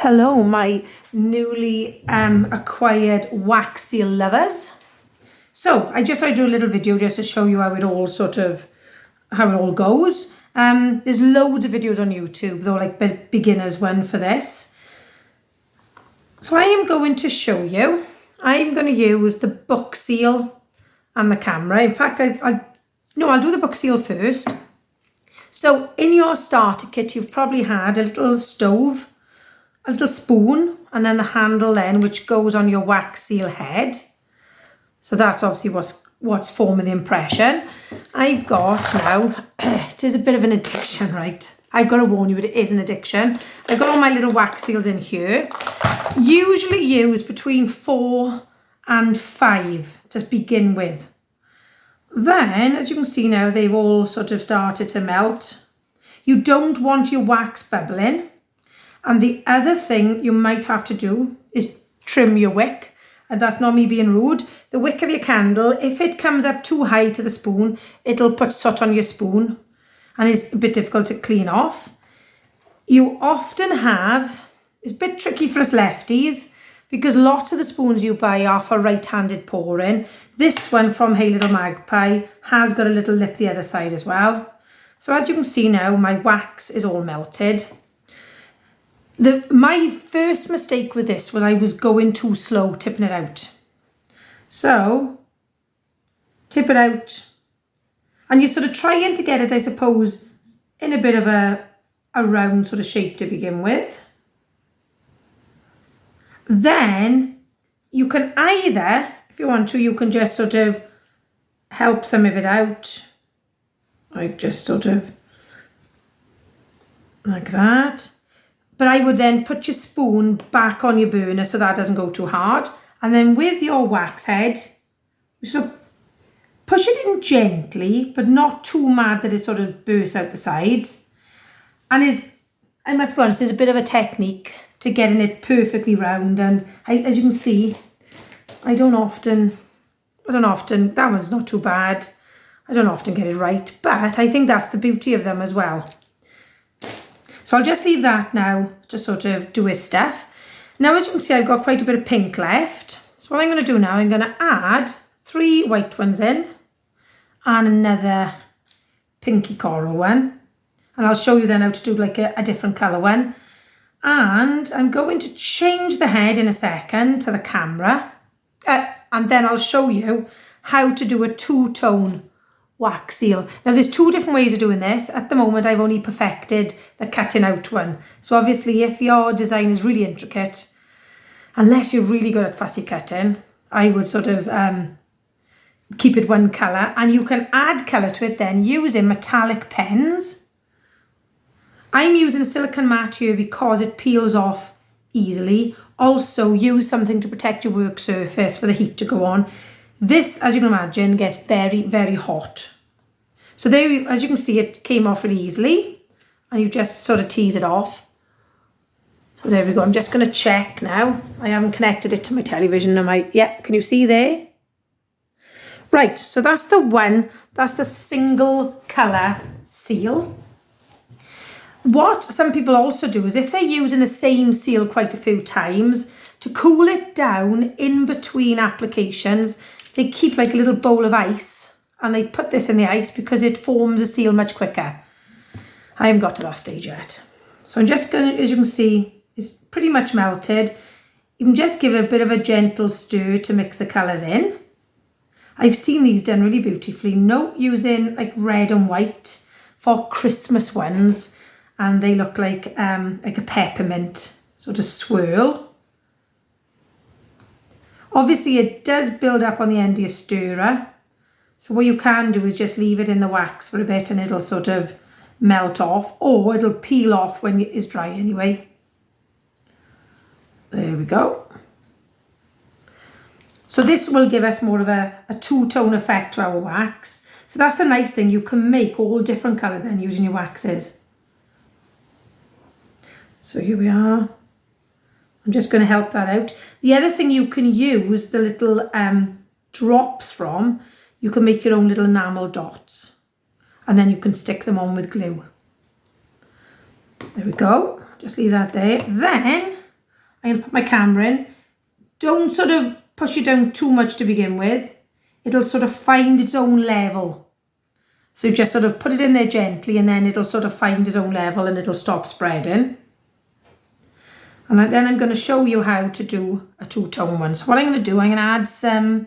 Hello, my newly acquired wax seal lovers. So I just thought I'd do a little video just to show you how it all goes. There's loads of videos on YouTube, though, like beginners one for this. So I am going to show you. I'm going to use the book seal and the camera. In fact, I'll do the book seal first. So in your starter kit, you've probably had a little stove, a little spoon, and then the handle then, which goes on your wax seal head. So that's obviously what's forming the impression. I've got now, it is a bit of an addiction, right? I've got to warn you, it is an addiction. I've got all my little wax seals in here. Usually use between 4 and 5 to begin with. Then, as you can see now, they've all sort of started to melt. You don't want your wax bubbling. And the other thing you might have to do is trim your wick. And that's not me being rude. The wick of your candle, if it comes up too high to the spoon, it'll put soot on your spoon. And it's a bit difficult to clean off. You often have, it's a bit tricky for us lefties, because lots of the spoons you buy are for right-handed pouring. This one from Hey Little Magpie has got a little lip the other side as well. So as you can see now, my wax is all melted. My first mistake with this was I was going too slow tipping it out. So, tip it out. And you're sort of trying to get it, I suppose, in a bit of a round sort of shape to begin with. Then, you can either, if you want to, you can just sort of help some of it out. Like just sort of like that. But I would then put your spoon back on your burner so that doesn't go too hard. And then with your wax head, you sort of push it in gently, but not too mad that it sort of bursts out the sides. And I must be honest, there's a bit of a technique to getting it perfectly round. And as you can see, I don't often, that one's not too bad. I don't often get it right, but I think that's the beauty of them as well. So I'll just leave that now to sort of do his stuff. Now, as you can see, I've got quite a bit of pink left. So what I'm going to do now, I'm going to add 3 white ones in and another pinky coral one. And I'll show you then how to do like a different colour one. And I'm going to change the head in a second to the camera. And then I'll show you how to do a 2-tone wax seal. Now there's 2 different ways of doing this. At the moment I've only perfected the cutting out one. So obviously if your design is really intricate, unless you're really good at fussy cutting, I would sort of keep it one colour, and you can add colour to it then using metallic pens. I'm using a silicone mat here because it peels off easily. Also use something to protect your work surface for the heat to go on. This, as you can imagine, gets very, very hot. So there, as you can see, it came off really easily, and you just sort of tease it off. So there we go. I'm just going to check now. I haven't connected it to my television. Can you see there? Right, so that's the one. That's the single colour seal. What some people also do is if they're using the same seal quite a few times, to cool it down in between applications, they keep like a little bowl of ice and they put this in the ice because it forms a seal much quicker. I haven't got to that stage yet. So I'm just going to, as you can see, it's pretty much melted. You can just give it a bit of a gentle stir to mix the colours in. I've seen these done really beautifully. Note using like red and white for Christmas ones. And they look like a peppermint sort of swirl. Obviously, it does build up on the end of your stirrer. So what you can do is just leave it in the wax for a bit and it'll sort of melt off, or it'll peel off when it is dry anyway. There we go. So this will give us more of a 2-tone effect to our wax. So that's the nice thing. You can make all different colours then using your waxes. So here we are. I'm just going to help that out. The other thing you can use the little drops from, you can make your own little enamel dots. And then you can stick them on with glue. There we go. Just leave that there. Then I'm going to put my camera in. Don't sort of push it down too much to begin with. It'll sort of find its own level. So just sort of put it in there gently and then it'll sort of find its own level and it'll stop spreading. And then I'm going to show you how to do a two-tone one. So what I'm going to do, I'm going to add some,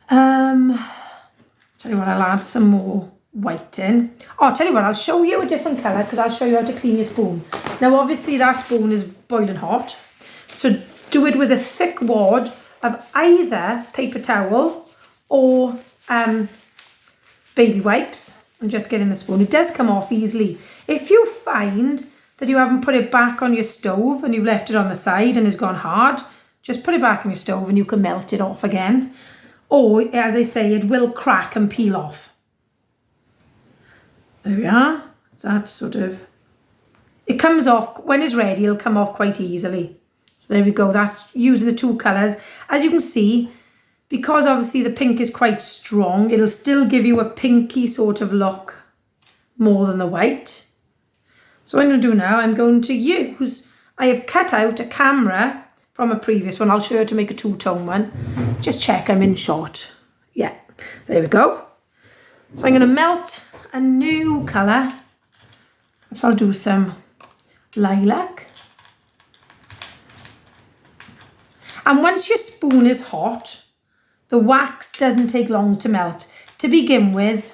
tell you what, I'll add some more white in. Oh, I'll tell you what, I'll show you a different colour because I'll show you how to clean your spoon. Now obviously that spoon is boiling hot. So do it with a thick wad of either paper towel or baby wipes. I'm just getting the spoon. It does come off easily. If you find that you haven't put it back on your stove and you've left it on the side and it's gone hard, just put it back on your stove and you can melt it off again. Or, as I say, it will crack and peel off. There we are. That's sort of... It comes off, when it's ready, it'll come off quite easily. So there we go. That's using the two colours. As you can see, because obviously the pink is quite strong, it'll still give you a pinky sort of look more than the white. So what I'm going to do now, I'm going to use, I have cut out a camera from a previous one. I'll show you how to make a two-tone one. Just check I'm in shot. Yeah, there we go. So I'm going to melt a new colour. So I'll do some lilac. And once your spoon is hot, the wax doesn't take long to melt. To begin with,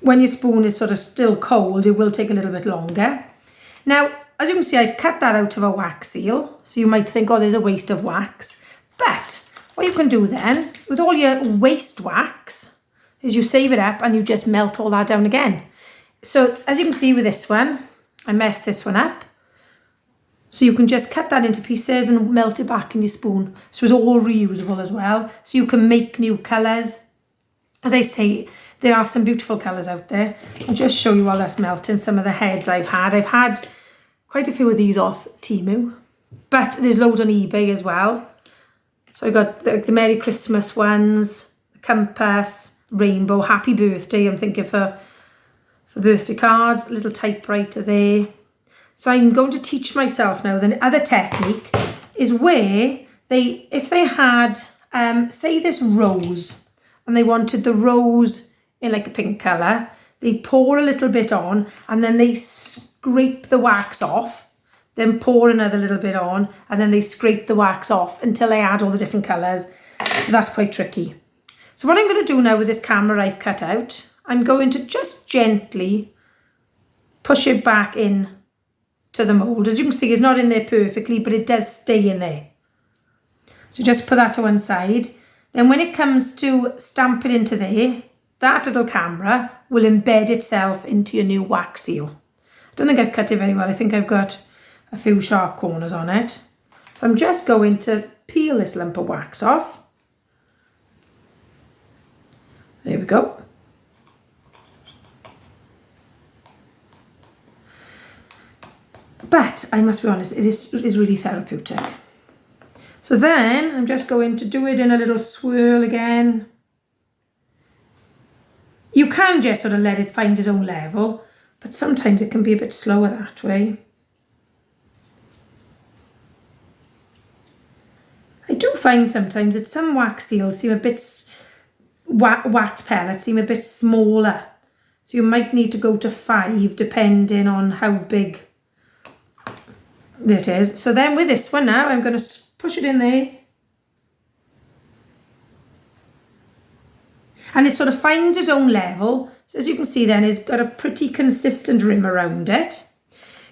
when your spoon is sort of still cold, it will take a little bit longer. Now, as you can see, I've cut that out of a wax seal. So you might think, oh, there's a waste of wax. But what you can do then, with all your waste wax, is you save it up and you just melt all that down again. So as you can see with this one, I messed this one up. So you can just cut that into pieces and melt it back in your spoon. So it's all reusable as well. So you can make new colours. As I say, there are some beautiful colours out there. I'll just show you while that's melting some of the heads I've had. I've had quite a few of these off Temu, but there's loads on eBay as well. So I got the Merry Christmas ones, the compass, rainbow, happy birthday. I'm thinking for birthday cards, a little typewriter there. So I'm going to teach myself now the other technique is where if they had, say this rose, and they wanted the rose in like a pink colour, they pour a little bit on and then they scrape the wax off, then pour another little bit on, and then they scrape the wax off until they add all the different colours. That's quite tricky. So what I'm going to do now with this camera I've cut out, I'm going to just gently push it back in to the mould. As you can see, it's not in there perfectly, but it does stay in there. So just put that to one side. Then when it comes to stamp it into there, that little camera will embed itself into your new wax seal. I don't think I've cut it very well. I think I've got a few sharp corners on it. So I'm just going to peel this lump of wax off. There we go. But I must be honest, it is really therapeutic. So then I'm just going to do it in a little swirl again. You can just sort of let it find its own level, but sometimes it can be a bit slower that way. I do find sometimes that some wax seals seem a bit, wax pellets seem a bit smaller. So you might need to go to 5 depending on how big it is. So then with this one now, I'm going to push it in there. And it sort of finds its own level. So as you can see then, it's got a pretty consistent rim around it.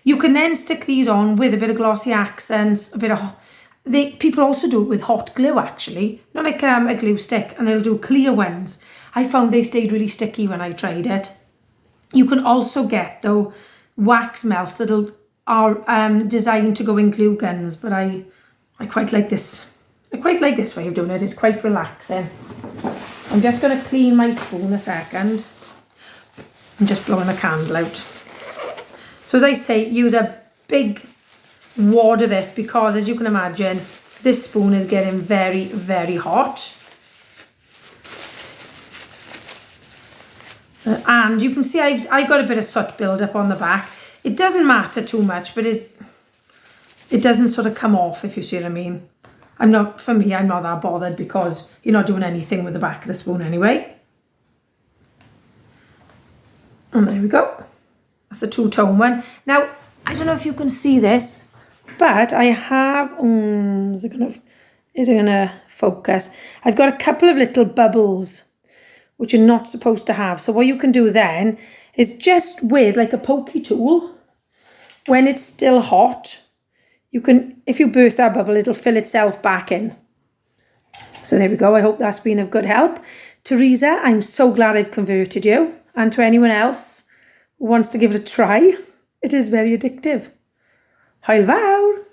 You can then stick these on with a bit of glossy accents, a bit of... people also do it with hot glue actually. Not like a glue stick, and they'll do clear ones. I found they stayed really sticky when I tried it. You can also get, though, wax melts that are designed to go in glue guns, but I quite like this. I quite like this way of doing it. It's quite relaxing. I'm just going to clean my spoon a second. I'm just blowing the candle out. So as I say, use a big wad of it because, as you can imagine, this spoon is getting very, very hot. And you can see I've got a bit of soot build up on the back. It doesn't matter too much, but it doesn't sort of come off, if you see what I mean. For me, I'm not that bothered because you're not doing anything with the back of the spoon anyway. And there we go. That's the two-tone one. Now, I don't know if you can see this, but I have, is it gonna focus? I've got a couple of little bubbles, which you're not supposed to have. So what you can do then is just with like a pokey tool, when it's still hot, you can, if you burst that bubble, it'll fill itself back in. So there we go. I hope that's been of good help. Teresa, I'm so glad I've converted you. And to anyone else who wants to give it a try, it is very addictive. Hwyl fawr!